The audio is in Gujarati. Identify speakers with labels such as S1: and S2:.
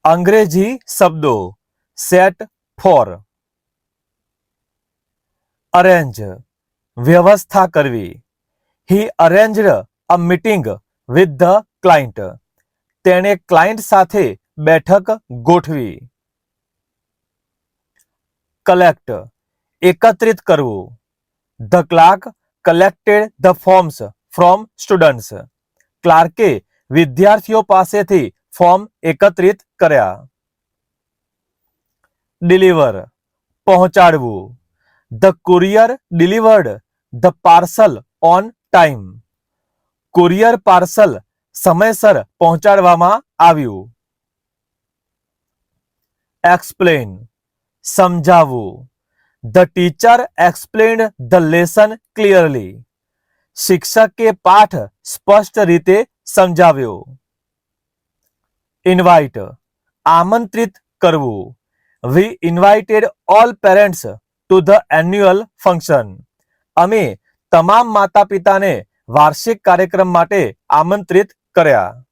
S1: અંગ્રેજી શબ્દો સેટ ફોર. અરેન્જ વ્યવસ્થા કરવી. He arranged a meeting with the client. તેણે ક્લાયન્ટ સાથે બેઠક ગોઠવી. કલેક્ટ એકત્રિત કરવું. The clerk collected the forms from students. ક્લાર્કે વિદ્યાર્થીઓ પાસેથી ફોર્મ એકત્રિત કર્યા. ડિલિવર પહોંચાડવું. The courier delivered the parcel on time. Courier parcel સમયસર પહોંચાડવામાં આવ્યું. એક્સપ્લેન સમજાવવું. The teacher explained the lesson clearly. શિક્ષકે પાઠ સ્પષ્ટ રીતે સમજાવ્યો. ઇન્વાઇટ આમંત્રિત કરવું. We invited all parents to the annual function. અમે તમામ માતા પિતાને વાર્ષિક કાર્યક્રમ માટે આમંત્રિત કર્યા.